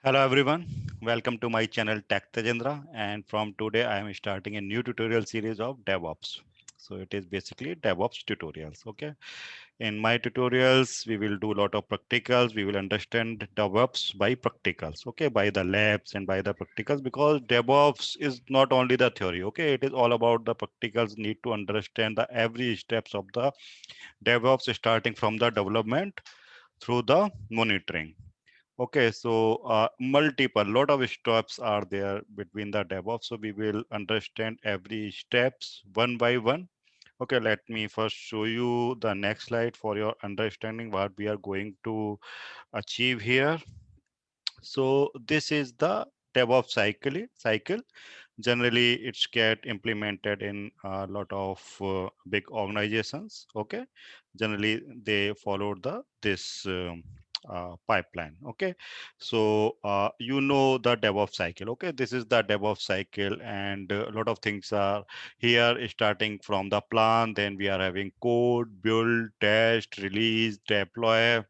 Hello everyone, welcome to my channel Tech Tejendra, and from today I am starting a new tutorial series of DevOps. So it is basically DevOps tutorials. Okay, in my tutorials we will do a lot of practicals. We will understand DevOps by practicals. Okay, by the labs and by the practicals, because DevOps is not only the theory. Okay, it is all about the practicals. Need to understand the every steps of the DevOps, starting from the development through the monitoring. Okay, so multiple lot of steps are there between the DevOps. So we will understand every steps one by one. Okay, let me first show you the next slide for your understanding what we are going to achieve here. So this is the DevOps cycle. Generally, it's get implemented in a lot of big organizations. Okay, generally they follow the this pipeline. Okay, so you know the DevOps cycle. Okay, this is the DevOps cycle, and a lot of things are here, starting from the plan. Then we are having code, build, test, release, deploy.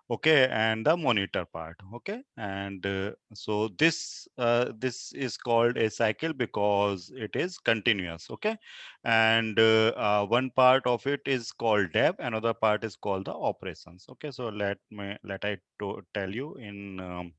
Okay, and the monitor part. Okay, and so this is called a cycle because it is continuous. Okay, and one part of it is called dev, another part is called the operations. Okay, so let I tell you in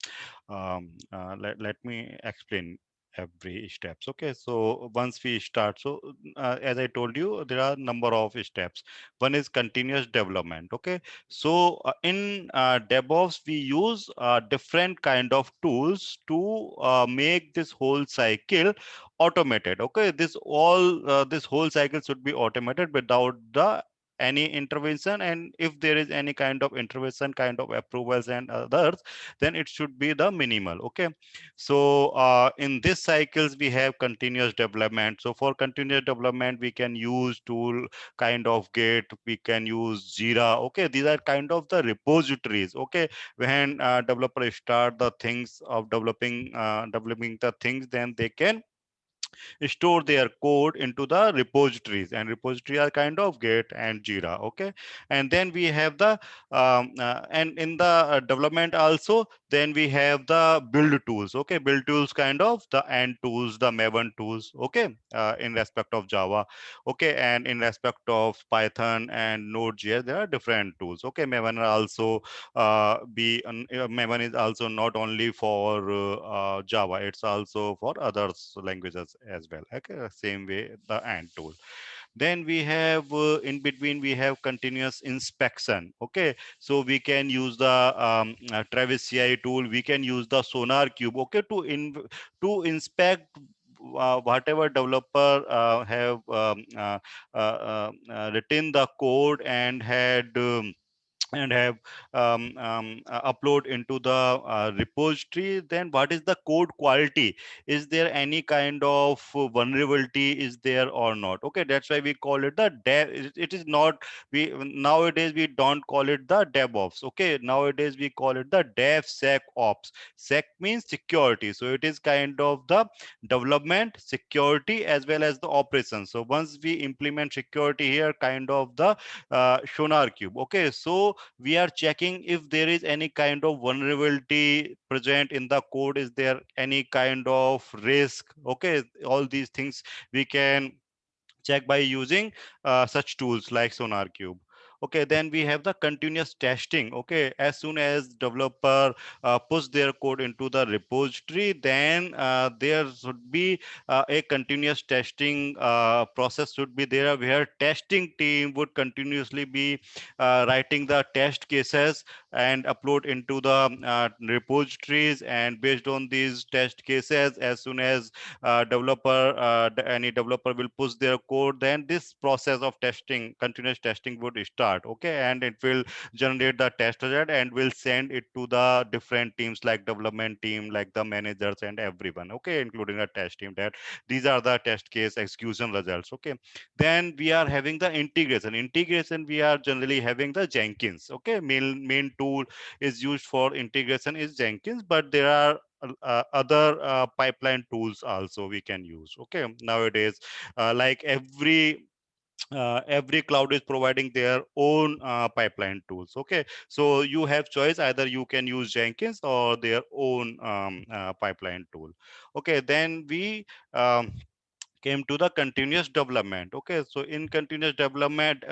let me explain every steps. Okay, so once we start, so as I told you, there are number of steps. One is continuous development. Okay, so in DevOps, we use different kind of tools to make this whole cycle automated. Okay, this whole cycle should be automated without the any intervention, and if there is any kind of intervention, kind of approvals and others, then it should be the minimal. Okay, so in this cycles we have continuous development. So for continuous development we can use tool kind of Git, we can use Jira. Okay, these are kind of the repositories. Okay, when developers start the things of developing the things, then they can store their code into the repositories, and repository are kind of Git and Jira. Okay, and then we have the and in the development also, then we have the build tools. Okay, build tools kind of the Ant tools, the Maven tools. Okay, in respect of Java. Okay, and in respect of Python and Node.js, there are different tools. Okay, Maven are also Maven is also not only for Java, it's also for other languages as well. Okay, same way the Ant tool. Then we have in between we have continuous inspection. Okay, so we can use the Travis CI tool. We can use the Sonar Cube. Okay, to inspect whatever developer have written the code and have upload into the repository. Then what is the code quality? Is there any kind of vulnerability is there or not? Okay, that's why we call it the dev. It is not, we nowadays we don't call it the DevOps. Okay, nowadays we call it the DevSecOps. Sec means security, so it is kind of the development, security, as well as the operations. So once we implement security here, kind of the Sonar Cube. Okay, so we are checking if there is any kind of vulnerability present in the code. Is there any kind of risk? Okay, all these things we can check by using such tools like Sonar Cube. Okay, then we have the continuous testing. Okay, as soon as developer push their code into the repository, then there should be a continuous testing process should be there, where testing team would continuously be writing the test cases and upload into the repositories. And based on these test cases, as soon as any developer will push their code, then this process of testing, continuous testing would start. Okay, and it will generate the test result and will send it to the different teams like development team, like the managers and everyone. Okay, including the test team, that these are the test case execution results. Okay, then we are having the integration. We are generally having the Jenkins. Okay, main tool is used for integration is Jenkins, but there are other pipeline tools also we can use. Okay, nowadays like every every cloud is providing their own pipeline tools. Okay, so you have choice, either you can use Jenkins or their own pipeline tool. Okay, then we um, came to the continuous development. Okay, so in continuous development,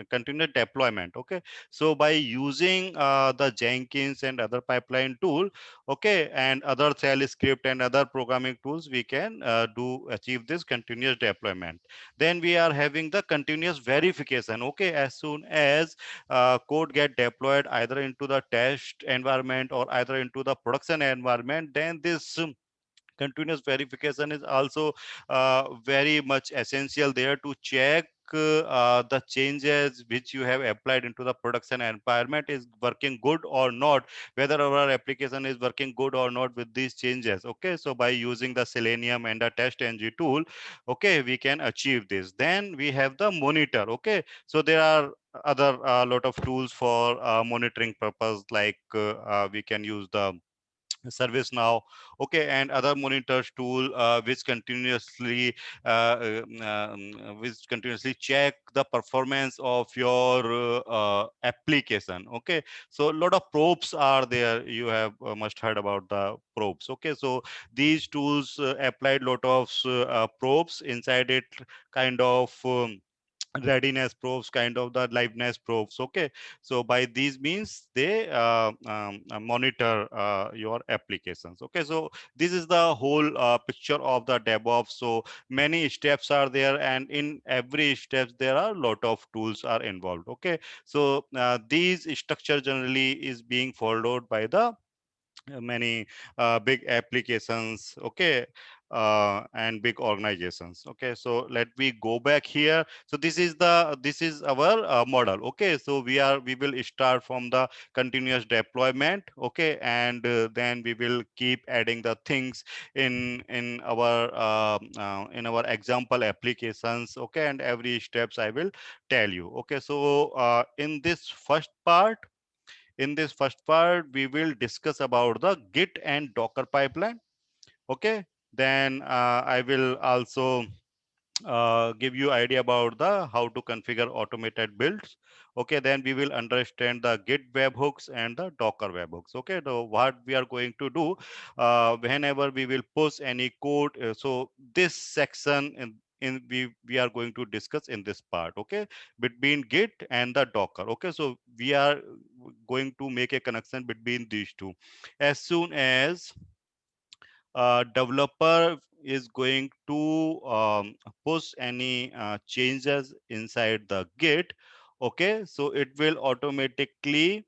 continuous deployment. Okay, so by using the Jenkins and other pipeline tool, okay, and other shell script and other programming tools, we can do achieve this continuous deployment. Then we are having the continuous verification. Okay, as soon as code get deployed either into the test environment or either into the production environment, then this continuous verification is also very much essential there to check the changes which you have applied into the production environment is working good or not, whether our application is working good or not with these changes. Okay, so by using the Selenium and the test ng tool, okay, we can achieve this. Then we have the monitor. Okay, so there are other lot of tools for monitoring purpose, like we can use the service now, okay, and other monitors tool which continuously check the performance of your application. Okay, so a lot of probes are there. You have must heard about the probes. Okay, so these tools applied lot of probes inside it, kind of readiness probes, kind of the liveness probes. Okay, so by these means they monitor your applications. Okay, so this is the whole picture of the DevOps. So many steps are there, and in every steps there are a lot of tools are involved. Okay, so these structure generally is being followed by the many big applications. Okay, and big organizations. Okay, so let me go back here. So this is our model. Okay, so we will start from the continuous deployment. Okay, and then we will keep adding the things in our example applications. Okay, and every steps I will tell you. Okay, so in this first part, we will discuss about the Git and Docker pipeline. Okay. Then I will also give you idea about the how to configure automated builds. Okay, then we will understand the Git webhooks and the Docker webhooks. Okay, so what we are going to do whenever we will push any code, so this section we are going to discuss in this part. Okay, between Git and the Docker. Okay, so we are going to make a connection between these two. As soon as developer is going to push any changes inside the Git, okay, so it will automatically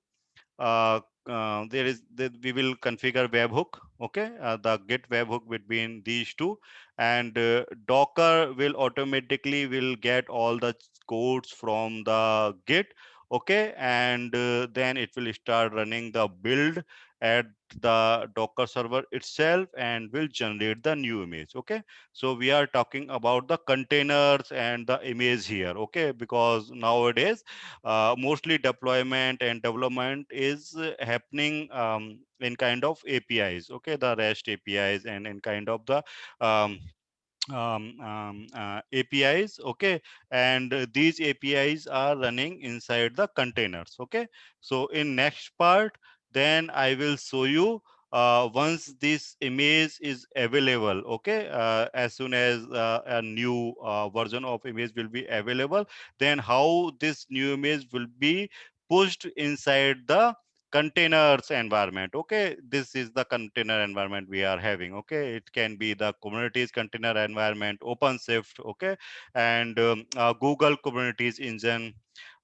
uh, we will configure webhook. Okay, the Git webhook between these two, and Docker will automatically will get all the codes from the Git. Okay, and then it will start running the build at the Docker server itself and will generate the new image. Okay, so we are talking about the containers and the image here. Okay, because nowadays mostly deployment and development is happening in kind of APIs. Okay, the REST APIs and in kind of the um, APIs. Okay, and these APIs are running inside the containers. Okay, so in next part, then I will show you once this image is available. Okay, as soon as a new version of image will be available, then how this new image will be pushed inside the containers environment. Okay, this is the container environment we are having. Okay, it can be the Kubernetes container environment, OpenShift. Okay, and Google Kubernetes engine,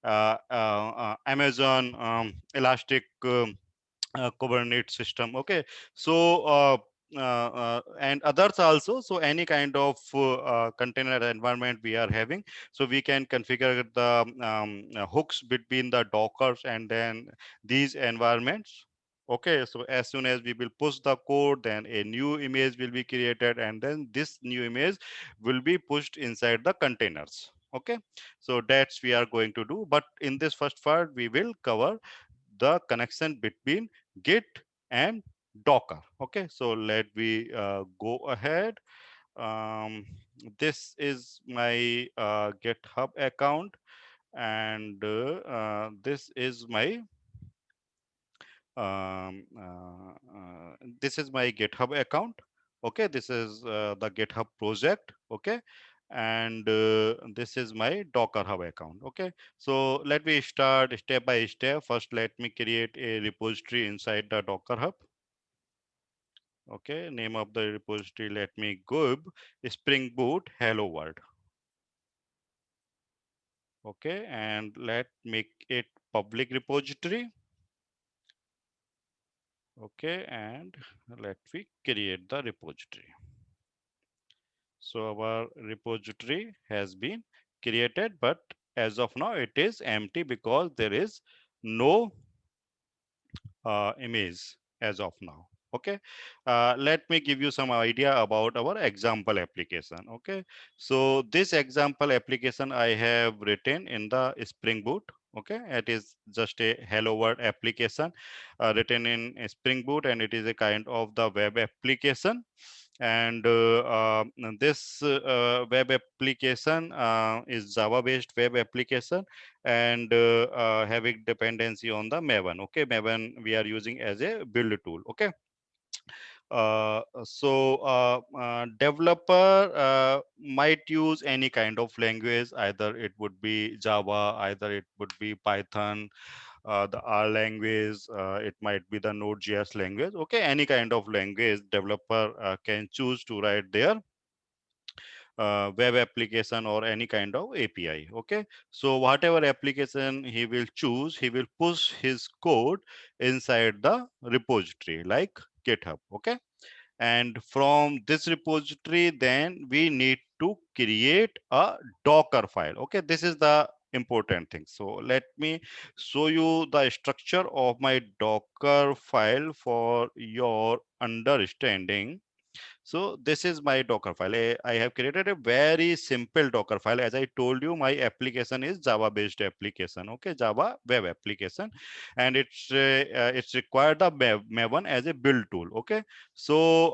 Amazon Elastic Kubernetes system. Okay, so and others also. So any kind of container environment we are having, so we can configure the hooks between the Dockers and then these environments. Okay, so as soon as we will push the code, then a new image will be created, and then this new image will be pushed inside the containers. Okay, so that's we are going to do. But in this first part, we will cover the connection between Git and Docker. Okay, so let me go ahead. um, this is my GitHub account, and this is my um, uh, this is my GitHub account. Okay, this is the GitHub project. Okay, and this is my Docker Hub account. Okay, so let me start step by step. First, let me create a repository inside the Docker Hub. Okay, name of the repository, let me Gub Spring Boot Hello World. Okay, and let make it public repository. Okay, and let me create the repository. So our repository has been created, but as of now it is empty because there is no image as of now. Okay, let me give you some idea about our example application. Okay, so this example application I have written in the Spring Boot. Okay, it is just a hello world application written in Spring Boot, and it is a kind of the web application. And this web application is Java based web application, and having dependency on the Maven. Okay, Maven we are using as a build tool. Okay, developer might use any kind of language, either it would be Java, either it would be Python, the R language, it might be the Node.js language. Okay, any kind of language developer can choose to write their web application or any kind of API. Okay, so whatever application he will choose, he will push his code inside the repository like GitHub. Okay, and from this repository then we need to create a Docker file. Okay, this is the important thing. So let me show you the structure of my Docker file for your understanding. So this is my Docker file. I have created a very simple Docker file. As I told you, my application is Java based application. Okay, Java web application, and it's required the Maven as a build tool. Okay, so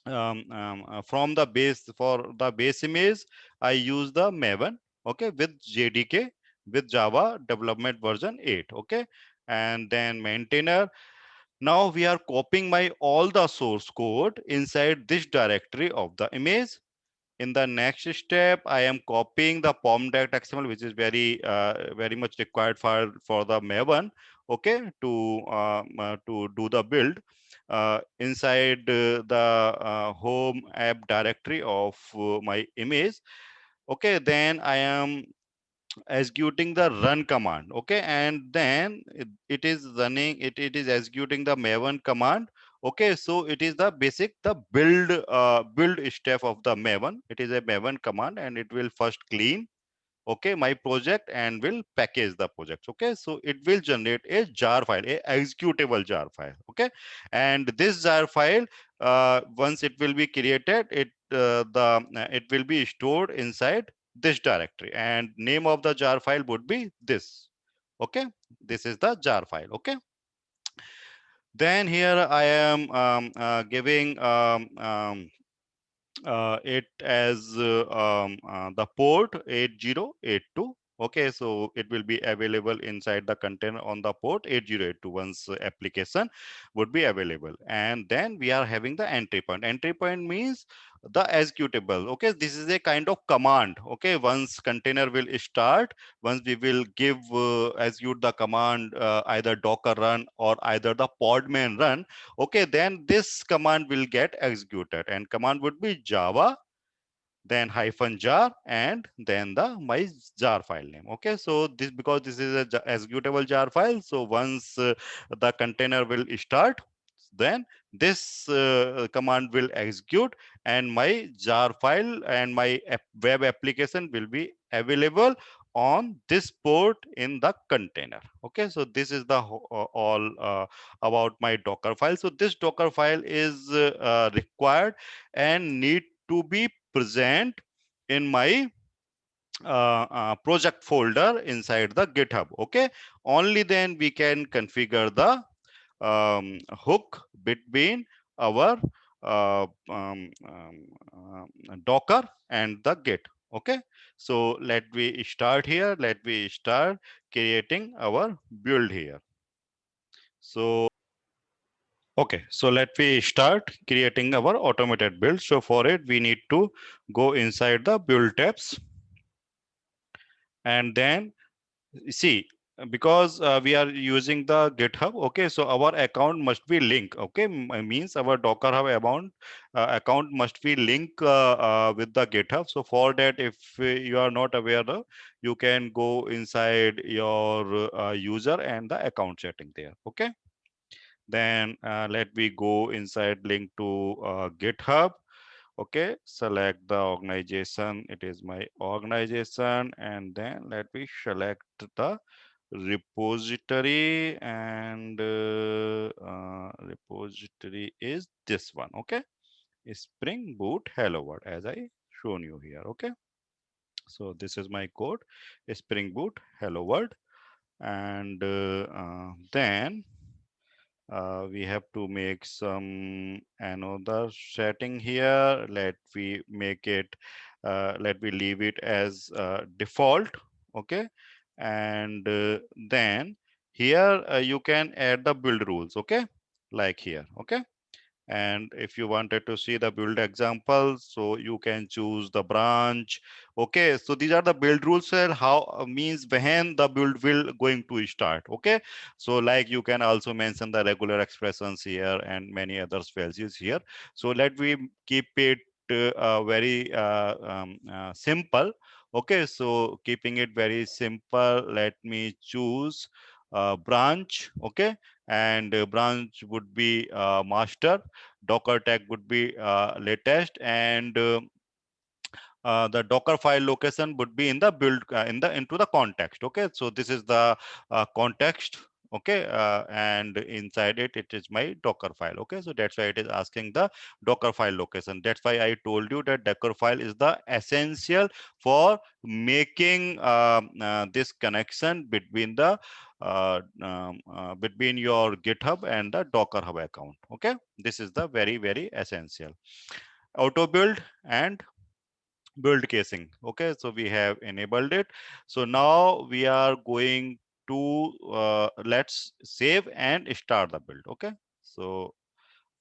from the base, for the base image I use the Maven. Okay, with JDK, with Java development version 8. Okay, and then maintainer. Now we are copying my all the source code inside this directory of the image. In the next step, I am copying the pom.xml, which is very much required for the Maven. Okay, to do the build inside the home app directory of my image. Okay, then I am executing the run command. Okay, and then it is running, it is executing the Maven command. Okay, so it is the basic the build step of the Maven. It is a Maven command, and it will first clean, okay, my project, and will package the project. Okay, so it will generate a jar file, a executable jar file. Okay, and this jar file, once it will be created, it will be stored inside this directory, and name of the jar file would be this. Okay, this is the jar file. Okay, then here I am giving it as the port 8082. Okay, so it will be available inside the container on the port 8082 once application would be available. And then we are having the entry point. Entry point means the executable. Okay, this is a kind of command. Okay, once container will start, once we will give execute the command, either Docker run or either the podman run. Okay, then this command will get executed, and command would be Java, then hyphen jar, and then the my jar file name. Okay, so this, because this is a executable jar file, so once the container will start, then this command will execute, and my jar file and my web application will be available on this port in the container. Okay, so this is the all about my Docker file. So this Docker file is required and need to be present in my project folder inside the GitHub. Okay, only then we can configure the hook between our Docker and the Git. Okay, so let we start here. Let we start creating our build here. So okay, so let we start creating our automated build. So for it, we need to go inside the build tabs, and then see, because we are using the GitHub. Okay, so our account must be linked. Okay, means our Docker Hub account must be linked with the GitHub. So for that, if you are not aware of, you can go inside your user and the account setting there. Okay, then let me go inside link to GitHub. Okay, select the organization. It is my organization, and then let me select the repository, and repository is this one. Okay, Spring Boot Hello World, as I shown you here. Okay, so this is my code, Spring Boot Hello World, and then we have to make some another setting here. Let we make it, let me leave it as default. Okay, and then here you can add the build rules. Okay, like here. Okay, and if you wanted to see the build example, so you can choose the branch. Okay, so these are the build rules, how means when the build will going to start. Okay, so like you can also mention the regular expressions here and many other values here. So let we keep it very simple. Okay, so keeping it very simple, let me choose branch. Okay, and branch would be master, Docker tag would be latest, and the Docker file location would be in the build into the context. Okay, so this is the context. Okay, and inside it, it is my Docker file. Okay, so that's why it is asking the Docker file location. That's why I told you that Docker file is the essential for making this connection between the between your GitHub and the Docker Hub account. Okay, this is the very essential. Auto build and build casing. Okay, so we have enabled it. So now we are going to let's save and start the build. Okay, so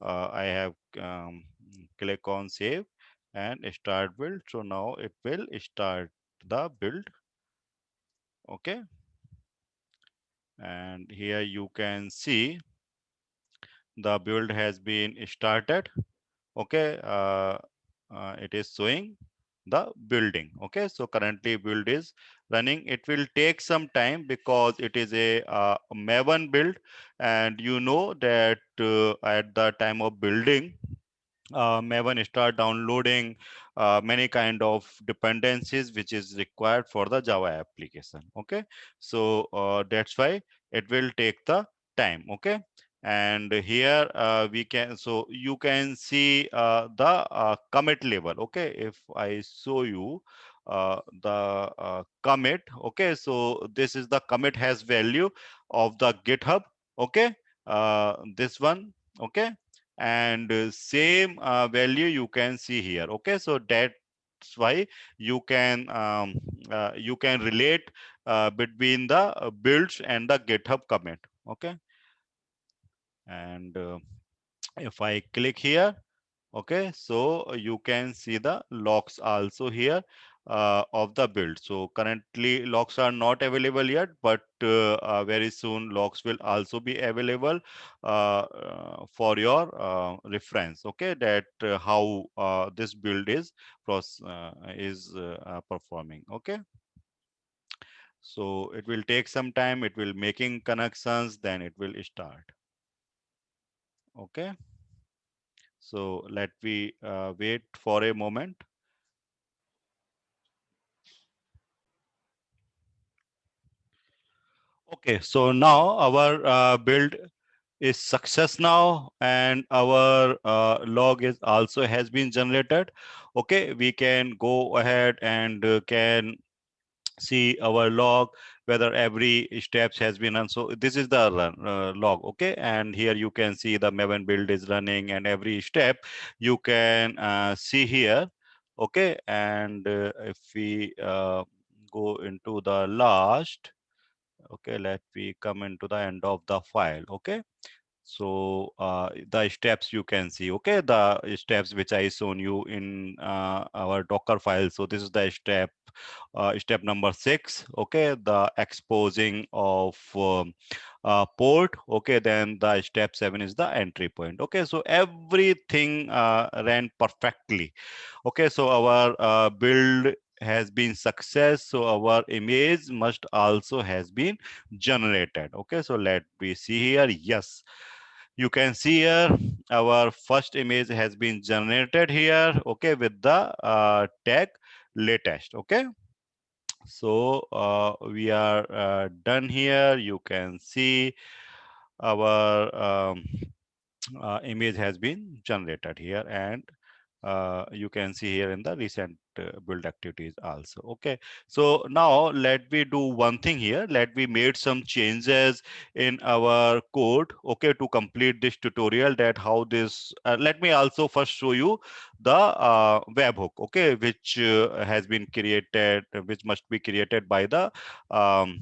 I have click on save and start build. So now it will start the build. Okay, and here you can see the build has been started. Okay, it is showing the building. Okay, so currently build is running. It will take some time because it is a Maven build, and you know that at the time of building, Maven start downloading many kind of dependencies which is required for the Java application. Okay, so that's why it will take the time. Okay, and here we can, so you can see the commit level. Okay, if I show you the commit. Okay, so this is the commit has value of the GitHub. Okay, this one. Okay, and same value you can see here. Okay, so that's why you can relate between the builds and the GitHub commit. Okay, and if I click here, okay, so you can see the logs also here of the build. So currently logs are not available yet, but very soon logs will also be available for your reference. Okay, that how this build is performing. Okay, so it will take some time, it will making connections, then it will start. Okay, so let me wait for a moment. Okay, so now our build is success now, and our log is also has been generated. Okay, we can go ahead and can see our log, whether every steps has been run. So this is the run, log. Okay, and here you can see the Maven build is running, and every step you can see here. Okay, and if we go into the last, okay, let me come into the end of the file. Okay, so the steps you can see, okay, the steps which I shown you in our Docker file. So this is the step, step number 6. Okay, the exposing of port. Okay, then the step 7 is the entry point. Okay, so everything ran perfectly. Okay, so our build has been success, so our image must also has been generated. Okay, so let me see here. Yes, you can see here our first image has been generated here. Okay, with the tag latest. Okay, so we are done here. You can see our image has been generated here, and you can see here in the recent build activities also. Okay, so now let me do one thing here. Let me made some changes in our code, okay, to complete this tutorial, that how this let me also first show you the webhook, okay, which has been created, which must be created by the um,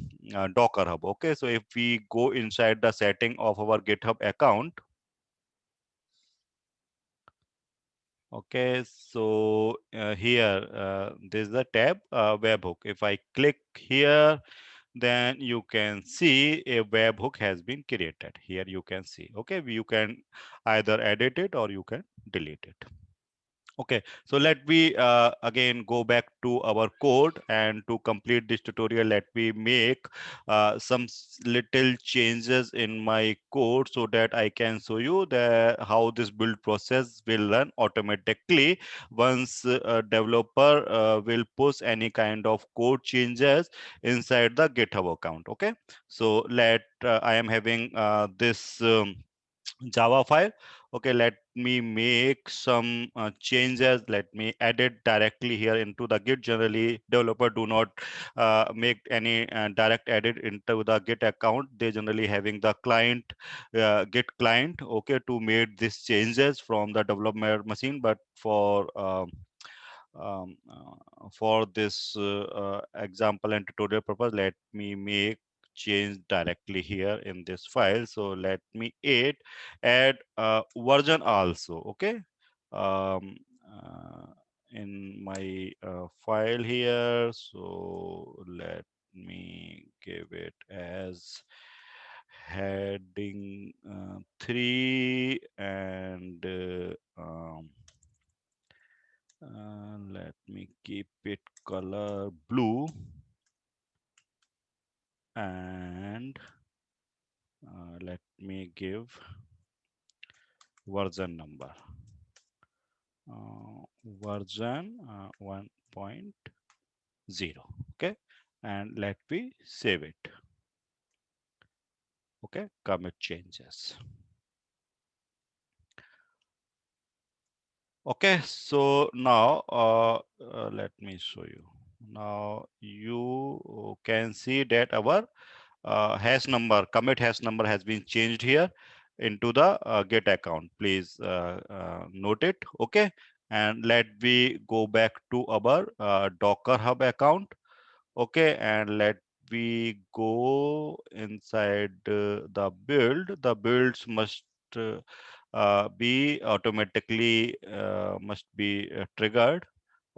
Docker hub. Okay, so if we go inside the setting of our GitHub account. Okay, so here there's the tab webhook. If I click here, then you can see a webhook has been created. Here you can see. Okay, you can either edit it or you can delete it. Okay, so let me again go back to our code, and to complete this tutorial, let me make some little changes in my code so that I can show you the how this build process will run automatically once a developer will push any kind of code changes inside the GitHub account. Okay, so let I am having this. Java file. Okay, let me make some changes. Let me edit directly here into the Git. Generally, developer do not make any direct edit into the Git account. They generally having the client, Git client, okay, to make these changes from the development machine. But for this example and tutorial purpose, let me make change directly here in this file. So let me add version also. Okay, um, uh, in my file here, so let me give it as heading 3, and let me keep it color blue, and let me give version number, version 1.0. Okay, and let me save it. Okay, commit changes. Okay, so now let me show you. Now you can see that our hash number, commit hash number has been changed here into the Git account. Please note it. Okay, and let me go back to our Docker Hub account. Okay, and let we go inside the build. The builds must be automatically must be triggered.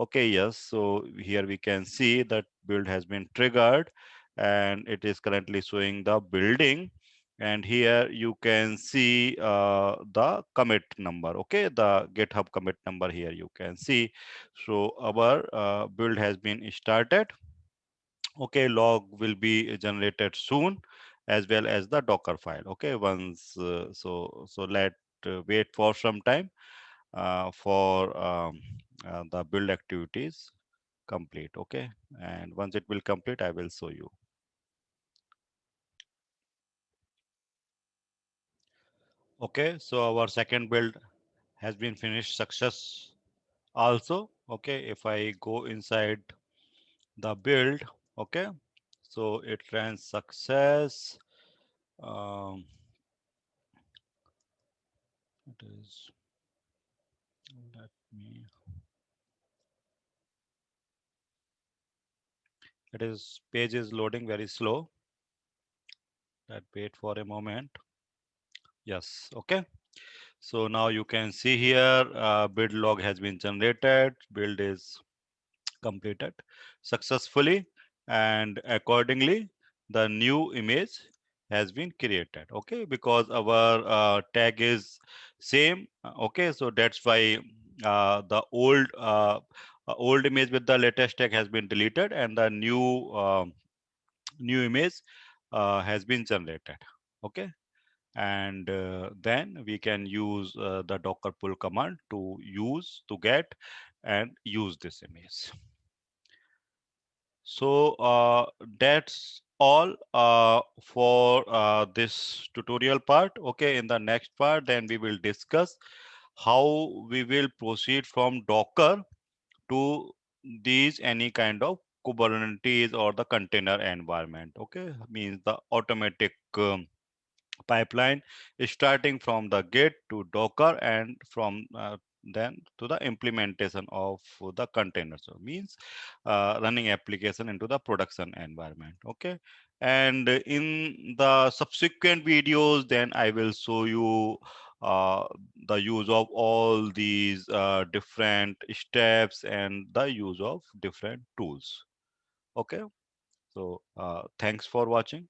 Okay, yes. So here we can see that build has been triggered, and it is currently showing the building. And here you can see the commit number. Okay, the GitHub commit number here you can see. So our build has been started. Okay, log will be generated soon, as well as the Docker file. Okay, once so let wait for some time for the build activities complete. Okay, and once it will complete, I will show you. Okay, so our second build has been finished success also. Okay, if I go inside the build, okay, So it ran success. Um, it is, let me, it is, page is loading very slow. Let wait for a moment. Yes, okay. So now you can see here, build log has been generated, build is completed successfully, and accordingly the new image has been created. Okay, because our tag is same. Okay, so that's why the old image with the latest tag has been deleted, and the new image has been generated. Okay, and then we can use the docker pull command to get and use this image. So that's all for this tutorial part. Okay, in the next part, then we will discuss how we will proceed from Docker to these any kind of Kubernetes or the container environment. Okay, means the automatic pipeline is starting from the Git to Docker and from then to the implementation of the container. So means running application into the production environment. Okay. And in the subsequent videos, then I will show you uh, the use of all these different steps and the use of different tools. Okay. So thanks for watching.